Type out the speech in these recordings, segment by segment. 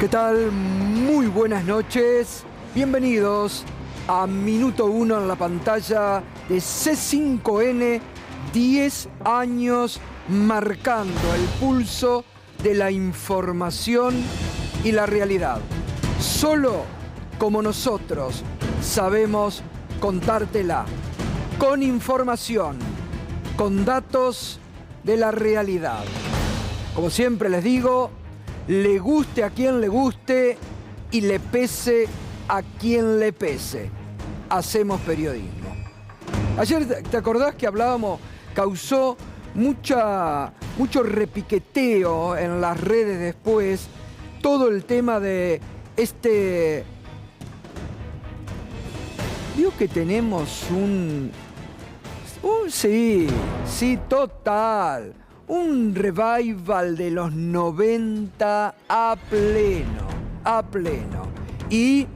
¿Qué tal? Muy buenas noches. Bienvenidos a Minuto 1 en la pantalla de C5N. 10 años marcando el pulso de la información y la realidad. Solo como nosotros sabemos contártela. Con información, con datos de la realidad. Como siempre les digo, le guste a quien le guste y le pese a quien le pese. Hacemos periodismo. Ayer, ¿te acordás que hablábamos? Causó mucho repiqueteo en las redes después todo el tema de digo que tenemos sí, total. Un revival de los 90 a pleno. Y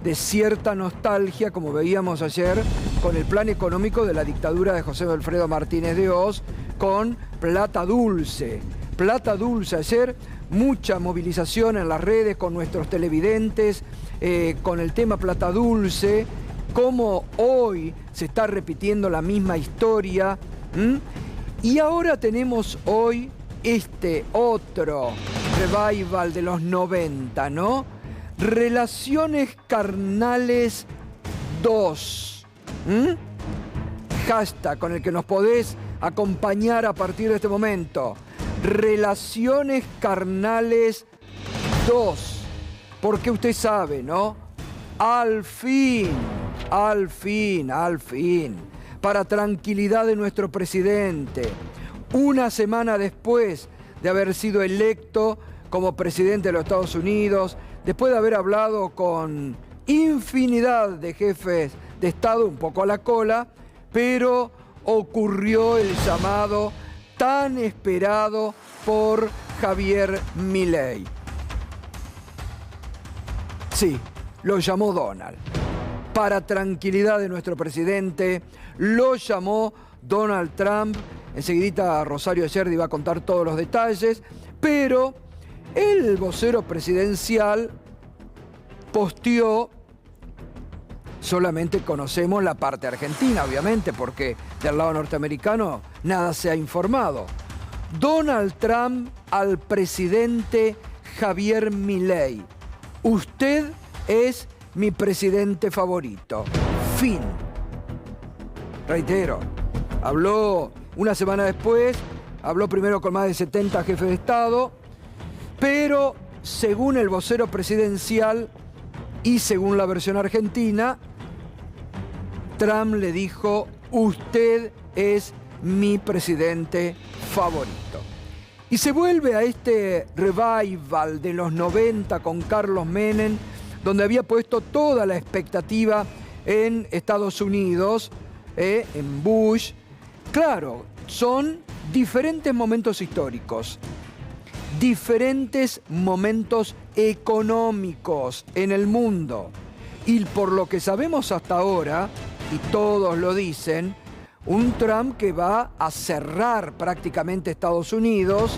de cierta nostalgia, como veíamos ayer, con el plan económico de la dictadura de José Alfredo Martínez de Hoz, con Plata Dulce. Plata Dulce, ayer mucha movilización en las redes con nuestros televidentes, con el tema Plata Dulce, cómo hoy se está repitiendo la misma historia. Y ahora tenemos hoy otro revival de los 90, ¿no? Relaciones Carnales 2. Hashtag con el que nos podés acompañar a partir de este momento. Relaciones Carnales 2. Porque usted sabe, ¿no? Al fin. Para tranquilidad de nuestro presidente, una semana después de haber sido electo como presidente de los Estados Unidos, después de haber hablado con infinidad de jefes de Estado, un poco a la cola, pero ocurrió el llamado tan esperado por Javier Milei. Sí, lo llamó Donald. Para tranquilidad de nuestro presidente, lo llamó Donald Trump. Enseguidita Rosario Ayerdi va a contar todos los detalles, pero el vocero presidencial posteó, solamente conocemos la parte argentina, obviamente, porque del lado norteamericano nada se ha informado. Donald Trump al presidente Javier Milei. Usted es mi presidente favorito. Fin. Reitero, habló una semana después, habló primero con más de 70 jefes de Estado, pero según el vocero presidencial y según la versión argentina, Trump le dijo: usted es mi presidente favorito. Y se vuelve a este revival de los 90 con Carlos Menem, donde había puesto toda la expectativa en Estados Unidos, en Bush. Claro, son diferentes momentos históricos, diferentes momentos económicos en el mundo. Y por lo que sabemos hasta ahora, y todos lo dicen, un Trump que va a cerrar prácticamente Estados Unidos,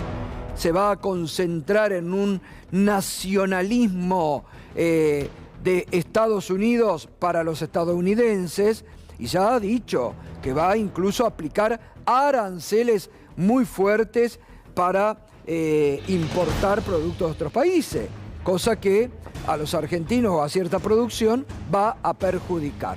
se va a concentrar en un nacionalismo de Estados Unidos para los estadounidenses, y ya ha dicho que va incluso a aplicar aranceles muy fuertes para importar productos de otros países, cosa que a los argentinos o a cierta producción va a perjudicar.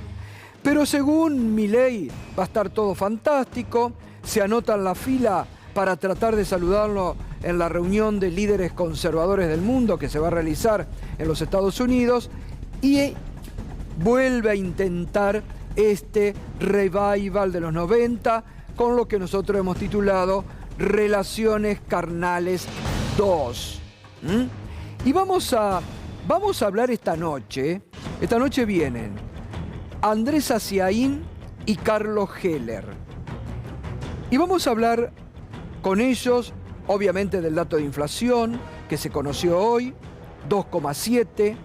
Pero según Milei va a estar todo fantástico, se anota en la fila para tratar de saludarlo en la reunión de líderes conservadores del mundo que se va a realizar en los Estados Unidos, y vuelve a intentar este revival de los 90 con lo que nosotros hemos titulado Relaciones Carnales 2. Y vamos a hablar esta noche. Esta noche vienen Andrés Aciaín y Carlos Heller. Y vamos a hablar con ellos, obviamente, del dato de inflación que se conoció hoy, 2,7.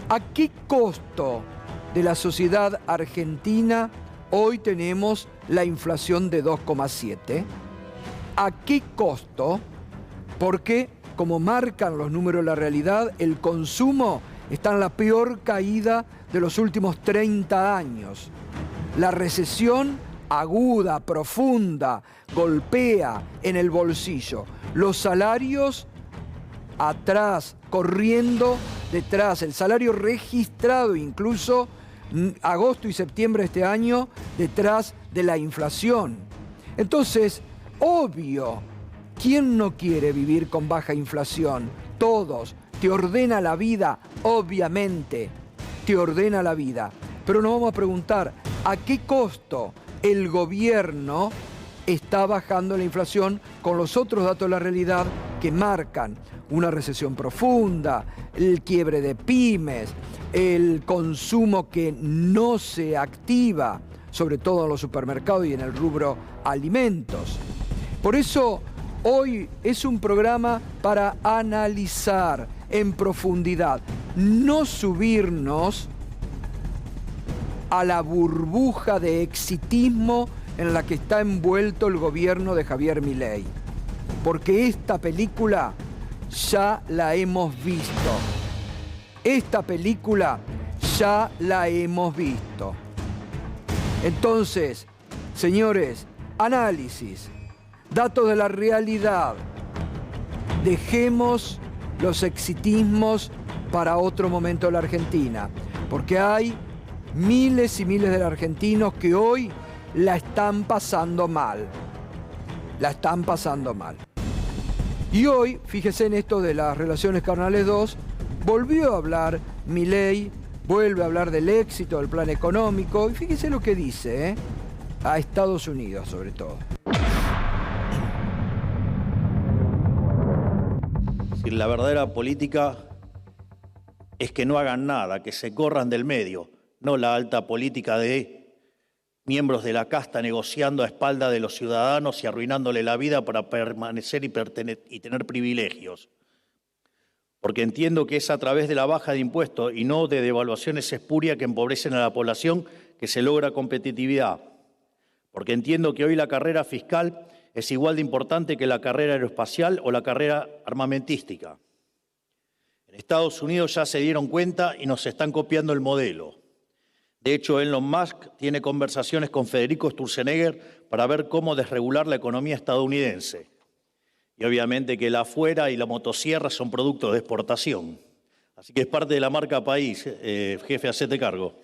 ¿A qué costo de la sociedad argentina hoy tenemos la inflación de 2,7? ¿A qué costo? Porque como marcan los números de la realidad, el consumo está en la peor caída de los últimos 30 años. La recesión aguda, profunda, golpea en el bolsillo. Los salarios atrás, corriendo detrás. El salario registrado incluso agosto y septiembre de este año detrás de la inflación. Entonces, obvio, ¿quién no quiere vivir con baja inflación? Todos. Te ordena la vida, obviamente, te ordena la vida. Pero nos vamos a preguntar, ¿a qué costo el gobierno está bajando la inflación con los otros datos de la realidad que marcan una recesión profunda, el quiebre de pymes, el consumo que no se activa, sobre todo en los supermercados y en el rubro alimentos? Por eso hoy es un programa para analizar en profundidad, no subirnos a la burbuja de exitismo en la que está envuelto el gobierno de Javier Milei. Porque esta película ya la hemos visto. Esta película ya la hemos visto. Entonces, señores, análisis, datos de la realidad. Dejemos los exitismos para otro momento de la Argentina, porque hay miles y miles de argentinos que hoy la están pasando mal. La están pasando mal. Y hoy, fíjese en esto de las relaciones carnales 2, volvió a hablar Milei, vuelve a hablar del éxito del plan económico, y fíjese lo que dice, a Estados Unidos sobre todo. La verdadera política es que no hagan nada, que se corran del medio, no la alta política de miembros de la casta negociando a espalda de los ciudadanos y arruinándole la vida para permanecer y tener privilegios. Porque entiendo que es a través de la baja de impuestos y no de devaluaciones espurias que empobrecen a la población que se logra competitividad. Porque entiendo que hoy la carrera fiscal es igual de importante que la carrera aeroespacial o la carrera armamentística. En Estados Unidos ya se dieron cuenta y nos están copiando el modelo. De hecho, Elon Musk tiene conversaciones con Federico Sturzenegger para ver cómo desregular la economía estadounidense. Y obviamente que la afuera y la motosierra son productos de exportación. Así que es parte de la marca país, jefe, hacete cargo.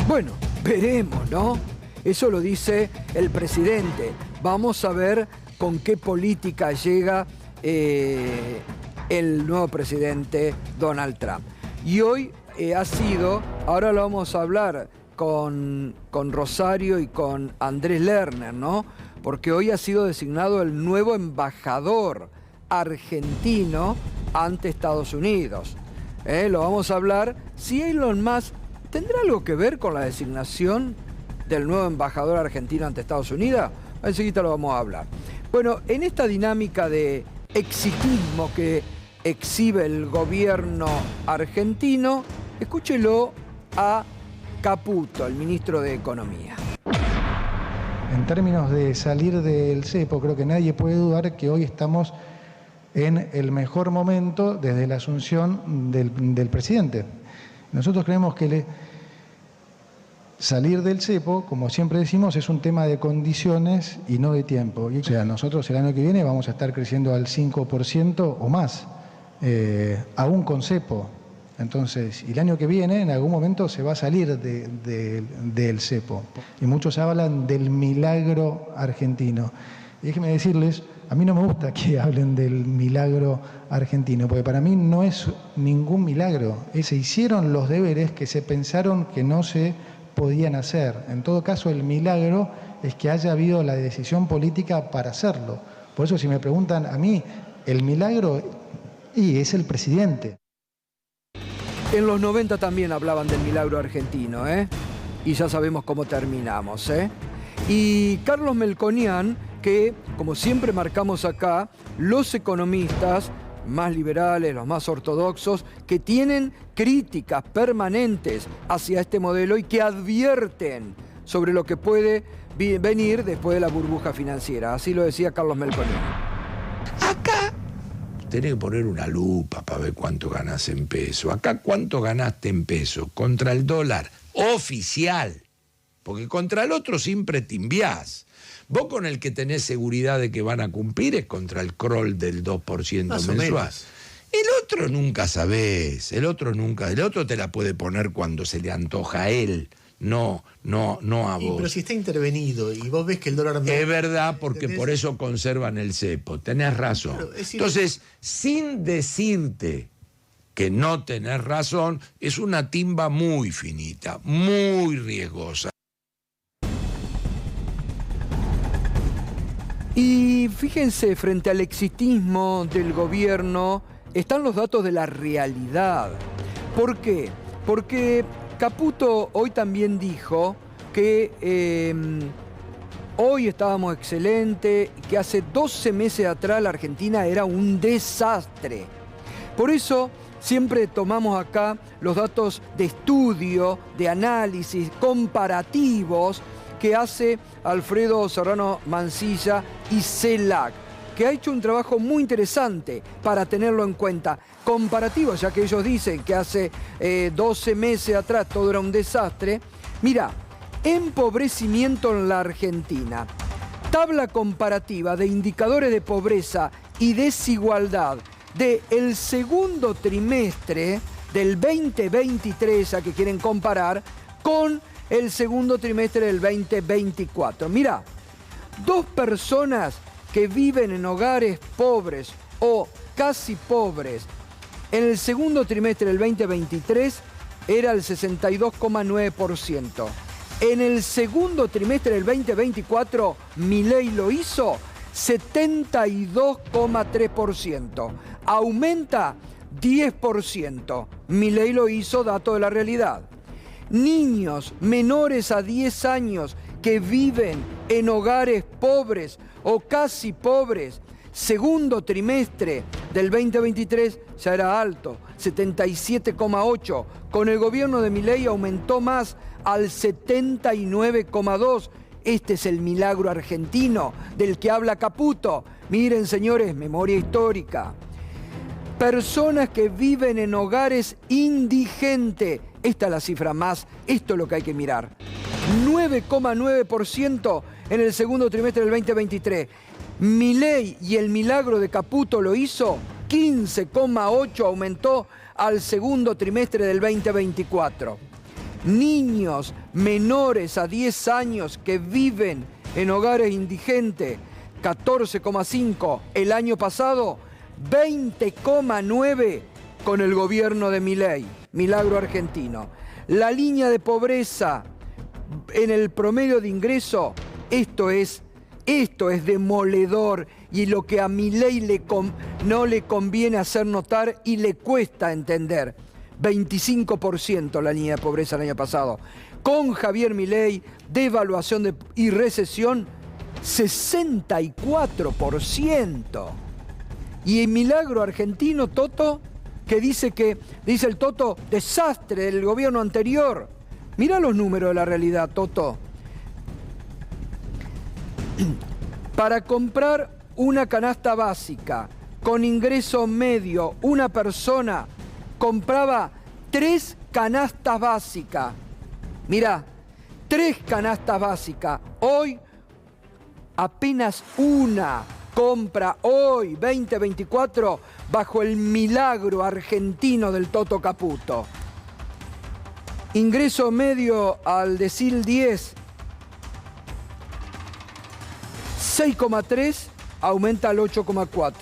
Bueno, veremos, ¿no? Eso lo dice el presidente. Vamos a ver con qué política llega el nuevo presidente Donald Trump. Y hoy ha sido, ahora lo vamos a hablar con Rosario y con Andrés Lerner, ¿no? Porque hoy ha sido designado el nuevo embajador argentino ante Estados Unidos. Lo vamos a hablar. Si Elon Musk tendrá algo que ver con la designación del nuevo embajador argentino ante Estados Unidos, enseguida lo vamos a hablar. Bueno, en esta dinámica de exitismo que exhibe el gobierno argentino, escúchelo a Caputo, el ministro de Economía. En términos de salir del cepo, creo que nadie puede dudar que hoy estamos en el mejor momento desde la asunción del presidente. Nosotros creemos que salir del cepo, como siempre decimos, es un tema de condiciones y no de tiempo. O sea, nosotros el año que viene vamos a estar creciendo al 5% o más, aún con cepo. Entonces, y el año que viene, en algún momento, se va a salir del cepo. Y muchos hablan del milagro argentino. Y déjenme decirles, a mí no me gusta que hablen del milagro argentino, porque para mí no es ningún milagro. Se hicieron los deberes que se pensaron que no se podían hacer. En todo caso, el milagro es que haya habido la decisión política para hacerlo. Por eso, si me preguntan a mí, el milagro es el presidente. En los 90 también hablaban del milagro argentino, y ya sabemos cómo terminamos, Y Carlos Melconian, que como siempre marcamos acá, los economistas más liberales, los más ortodoxos, que tienen críticas permanentes hacia este modelo y que advierten sobre lo que puede venir después de la burbuja financiera. Así lo decía Carlos Melconian. Acá tenés que poner una lupa para ver cuánto ganás en peso. Acá cuánto ganaste en peso contra el dólar oficial. Porque contra el otro siempre timbiás. Vos con el que tenés seguridad de que van a cumplir es contra el Kroll del 2% mensual. El otro nunca sabés, el otro te la puede poner cuando se le antoja a él, no a vos. Pero si está intervenido y vos ves que el dólar... Es verdad, porque por eso conservan el cepo, tenés razón. Claro, Entonces, sin decirte que no tenés razón, es una timba muy finita, muy riesgosa. Y fíjense, frente al exitismo del gobierno, están los datos de la realidad. ¿Por qué? Porque Caputo hoy también dijo que hoy estábamos excelentes, que hace 12 meses atrás la Argentina era un desastre. Por eso siempre tomamos acá los datos de estudio, de análisis, comparativos, que hace Alfredo Serrano Mansilla y CELAC, que ha hecho un trabajo muy interesante para tenerlo en cuenta. Comparativo, ya que ellos dicen que hace 12 meses atrás todo era un desastre. Mira, empobrecimiento en la Argentina. Tabla comparativa de indicadores de pobreza y desigualdad del segundo trimestre del 2023, a que quieren comparar, con el segundo trimestre del 2024. Mira, 2 personas que viven en hogares pobres o casi pobres, en el segundo trimestre del 2023 era el 62,9%. En el segundo trimestre del 2024, Milei lo hizo 72,3%. Aumenta 10%. Milei lo hizo, dato de la realidad. Niños menores a 10 años que viven en hogares pobres o casi pobres, segundo trimestre del 2023 ya era alto, 77,8. Con el gobierno de Milei aumentó más al 79,2. Este es el milagro argentino del que habla Caputo. Miren, señores, memoria histórica. Personas que viven en hogares indigentes. Esta es la cifra más, esto es lo que hay que mirar. 9,9% en el segundo trimestre del 2023. Milei y el milagro de Caputo lo hizo, 15,8 aumentó al segundo trimestre del 2024. Niños menores a 10 años que viven en hogares indigentes, 14,5 el año pasado, 20,9 con el gobierno de Milei, milagro argentino. La línea de pobreza en el promedio de ingreso, esto es demoledor, y lo que a Milei no le conviene hacer notar y le cuesta entender. 25% la línea de pobreza el año pasado. Con Javier Milei, devaluación y recesión, 64%. Y el milagro argentino, Toto, que dice el Toto, desastre del gobierno anterior. Mirá los números de la realidad, Toto. Para comprar una canasta básica con ingreso medio, una persona compraba 3 canastas básicas. Mirá, 3 canastas básicas. Hoy apenas una compra, hoy 2024, bajo el milagro argentino del Toto Caputo. Ingreso medio al decil 10, 6,3, aumenta al 8,4.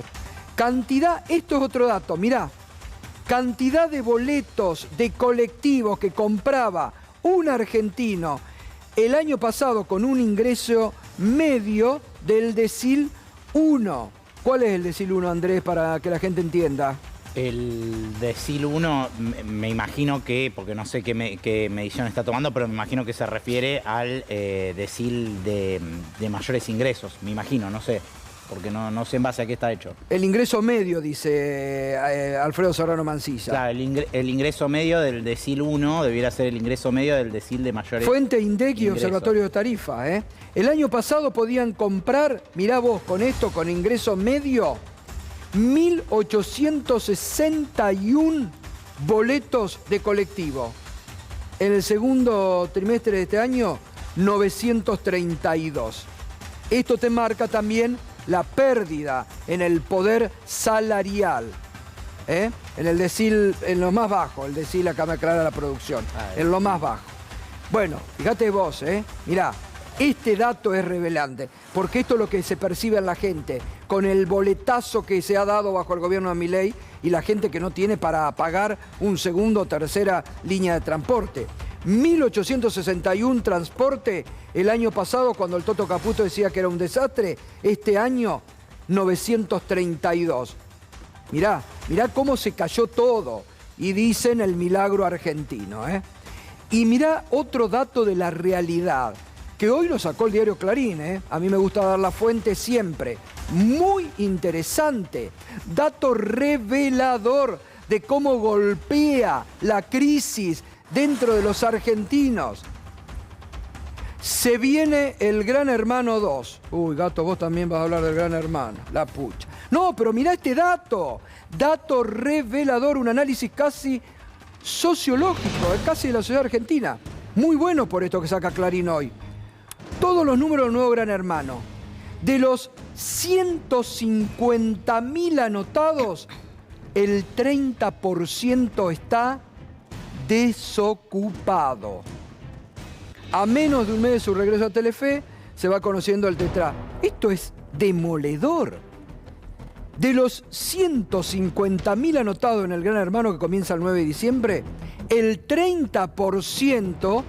Cantidad, esto es otro dato, mirá. Cantidad de boletos de colectivos que compraba un argentino el año pasado con un ingreso medio del decil 1. ¿Cuál es el decil 1, Andrés, para que la gente entienda? El decil 1, me imagino que, porque no sé qué medición está tomando, pero me imagino que se refiere al decil de mayores ingresos, me imagino, no sé. porque no sé en base a qué está hecho. El ingreso medio, dice Alfredo Serrano Mancilla. Claro, el ingreso medio del decil 1 debiera ser el ingreso medio del decil de mayores. Fuente INDEC y ingresos. Observatorio de Tarifa. El año pasado podían comprar, mirá vos, con esto, con ingreso medio, 1.861 boletos de colectivo. En el segundo trimestre de este año, 932. Esto te marca también la pérdida en el poder salarial. En el decil, en lo más bajo, el decil acá me aclara la producción, en lo más bajo. Bueno, fíjate vos, mirá, este dato es revelante, porque esto es lo que se percibe en la gente, con el boletazo que se ha dado bajo el gobierno de Milei y la gente que no tiene para pagar un segundo o tercera línea de transporte. 1.861 transporte el año pasado cuando el Toto Caputo decía que era un desastre. Este año, 932. Mirá cómo se cayó todo. Y dicen el milagro argentino. Y mirá otro dato de la realidad, que hoy lo sacó el diario Clarín. A mí me gusta dar la fuente siempre. Muy interesante. Dato revelador de cómo golpea la crisis dentro de los argentinos. Se viene el Gran Hermano 2. Uy, Gato, vos también vas a hablar del Gran Hermano. La pucha. No, pero mirá este dato. Dato revelador, un análisis casi sociológico, casi de la sociedad argentina. Muy bueno por esto que saca Clarín hoy. Todos los números del nuevo Gran Hermano. De los 150.000 anotados, el 30% está desocupado. A menos de un mes de su regreso a Telefe, se va conociendo el tetra. Esto es demoledor. De los 150.000 anotados en el Gran Hermano que comienza el 9 de diciembre, el 30%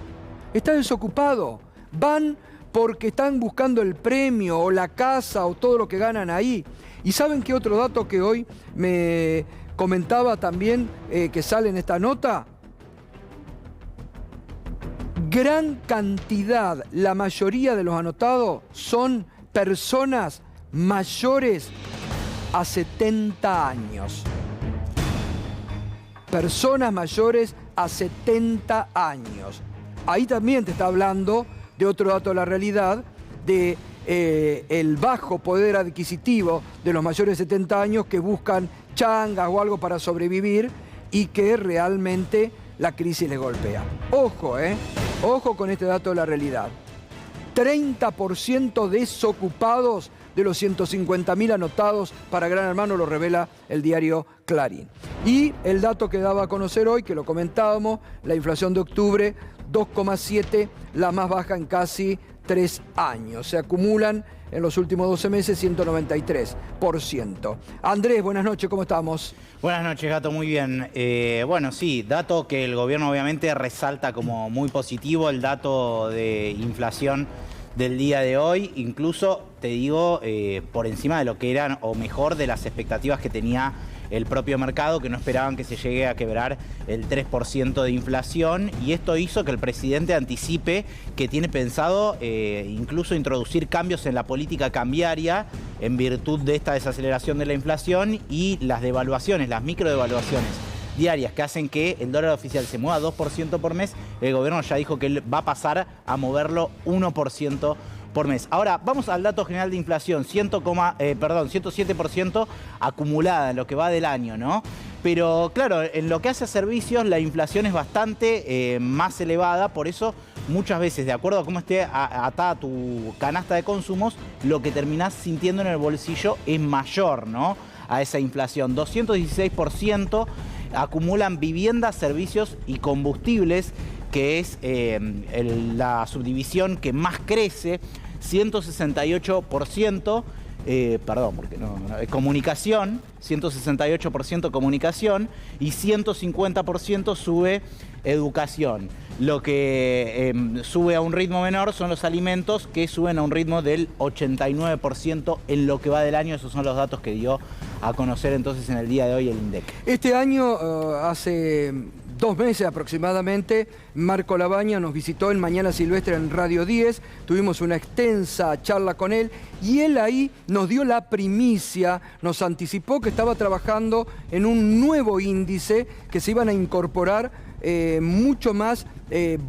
está desocupado. Van porque están buscando el premio o la casa o todo lo que ganan ahí. ¿Y saben qué otro dato que hoy me comentaba también que sale en esta nota? Gran cantidad, la mayoría de los anotados son personas mayores a 70 años. Personas mayores a 70 años. Ahí también te está hablando de otro dato de la realidad, de el bajo poder adquisitivo de los mayores de 70 años que buscan changas o algo para sobrevivir y que realmente la crisis les golpea. Ojo, ojo con este dato de la realidad. 30% desocupados de los 150.000 anotados para Gran Hermano, lo revela el diario Clarín. Y el dato que daba a conocer hoy, que lo comentábamos, la inflación de octubre, 2,7, la más baja en casi 3 años. Se acumulan en los últimos 12 meses 193%. Andrés, buenas noches, ¿cómo estamos? Buenas noches, Gato, muy bien. Bueno, sí, dato que el gobierno obviamente resalta como muy positivo, el dato de inflación del día de hoy, incluso, te digo, por encima de lo que eran, o mejor, de las expectativas que tenía el propio mercado, que no esperaban que se llegue a quebrar el 3% de inflación, y esto hizo que el presidente anticipe que tiene pensado incluso introducir cambios en la política cambiaria en virtud de esta desaceleración de la inflación y las devaluaciones, las microdevaluaciones diarias que hacen que el dólar oficial se mueva 2% por mes. El gobierno ya dijo que él va a pasar a moverlo 1% por mes. Ahora, vamos al dato general de inflación, 107% acumulada en lo que va del año, ¿no? Pero claro, en lo que hace a servicios, la inflación es bastante más elevada, por eso muchas veces, de acuerdo a cómo esté atada tu canasta de consumos, lo que terminás sintiendo en el bolsillo es mayor, ¿no? A esa inflación. 216% acumulan viviendas, servicios y combustibles, que es la subdivisión que más crece. 168%, perdón, porque comunicación, 168% comunicación y 150% sube educación. Lo que sube a un ritmo menor son los alimentos, que suben a un ritmo del 89% en lo que va del año. Esos son los datos que dio a conocer entonces en el día de hoy el INDEC. Este año, hace 2 meses aproximadamente, Marco Labaña nos visitó en Mañana Silvestre en Radio 10, tuvimos una extensa charla con él y él ahí nos dio la primicia, nos anticipó que estaba trabajando en un nuevo índice que se iban a incorporar mucho más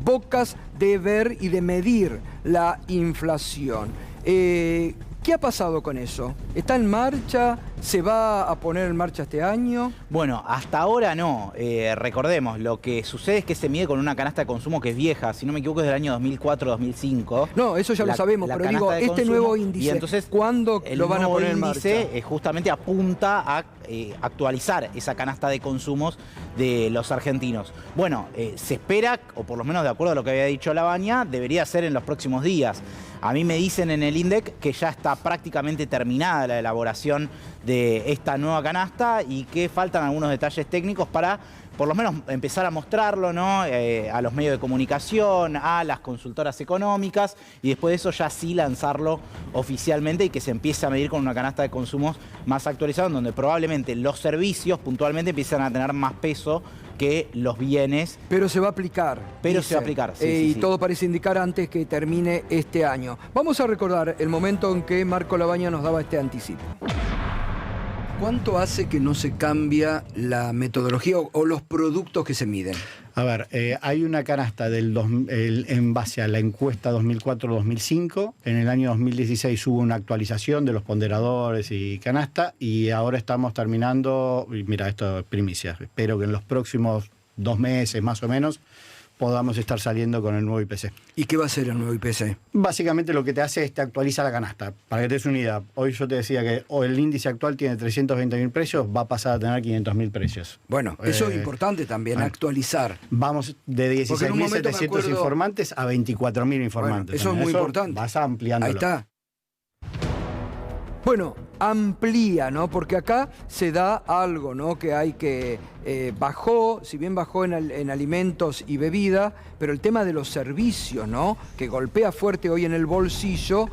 bocas de ver y de medir la inflación. ¿Qué ha pasado con eso? ¿Está en marcha? ¿Se va a poner en marcha este año? Bueno, hasta ahora no. Recordemos, lo que sucede es que se mide con una canasta de consumo que es vieja, si no me equivoco es del año 2004-2005. No, eso ya lo sabemos, pero digo, este nuevo índice, y entonces, ¿cuándo lo van a poner en marcha? El nuevo índice justamente apunta a actualizar esa canasta de consumos de los argentinos. Bueno, se espera, o por lo menos de acuerdo a lo que había dicho Labaña, debería ser en los próximos días. A mí me dicen en el INDEC que ya está prácticamente terminada la elaboración de esta nueva canasta y que faltan algunos detalles técnicos para por lo menos empezar a mostrarlo, ¿no? A los medios de comunicación, a las consultoras económicas y después de eso ya sí lanzarlo oficialmente y que se empiece a medir con una canasta de consumos más actualizada, donde probablemente los servicios puntualmente empiezan a tener más peso que los bienes. Pero se va a aplicar. Pero se va a aplicar, sí, y todo parece indicar antes que termine este año. Vamos a recordar el momento en que Marco Labaña nos daba este anticipo. ¿Cuánto hace que no se cambia la metodología o los productos que se miden? A ver, hay una canasta en base a la encuesta 2004-2005. En el año 2016 hubo una actualización de los ponderadores y canasta y ahora estamos terminando, y mira, esto es primicia, espero que en los próximos 2 meses más o menos podamos estar saliendo con el nuevo IPC. ¿Y qué va a ser el nuevo IPC? Básicamente lo que te hace es te actualiza la canasta. Para que te des una idea, hoy yo te decía que el índice actual tiene 320.000 precios, va a pasar a tener 500.000 precios. Bueno, eso es importante también, actualizar. Vamos de 16.700 informantes a 24.000 informantes. Bueno, eso es muy importante. Vas ampliándolo. Ahí está. Bueno, amplía, ¿no? Porque acá se da algo, ¿no? Que hay que bajó, si bien bajó en alimentos y bebida, pero el tema de los servicios, ¿no? Que golpea fuerte hoy en el bolsillo,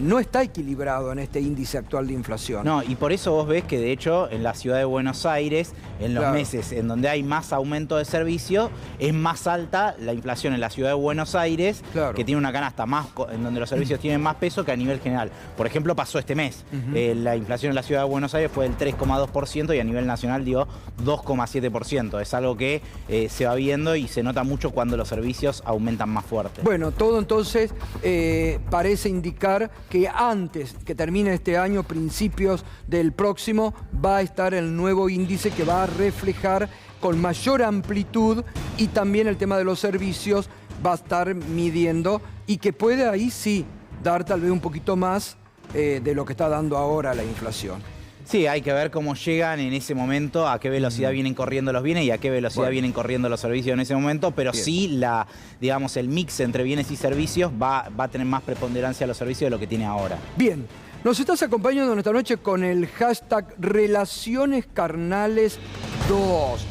no está equilibrado en este índice actual de inflación. No, y por eso vos ves que de hecho en la ciudad de Buenos Aires, en los meses en donde hay más aumento de servicio, es más alta la inflación en la ciudad de Buenos Aires, que tiene una canasta más, en donde los servicios tienen más peso que a nivel general. Por ejemplo, pasó este mes. La inflación en la ciudad de Buenos Aires fue del 3,2% y a nivel nacional dio 2,7%. Es algo que se va viendo y se nota mucho cuando los servicios aumentan más fuerte. Bueno, todo entonces parece indicar que antes que termine este año, principios del próximo, va a estar el nuevo índice que va a reflejar con mayor amplitud y también el tema de los servicios va a estar midiendo y que puede ahí sí dar tal vez un poquito más de lo que está dando ahora la inflación. Sí, hay que ver cómo llegan en ese momento, a qué velocidad vienen corriendo los bienes y a qué velocidad vienen corriendo los servicios en ese momento, pero sí digamos, el mix entre bienes y servicios va a tener más preponderancia a los servicios de lo que tiene ahora. Bien, nos estás acompañando esta noche con el hashtag Relaciones Carnales 2.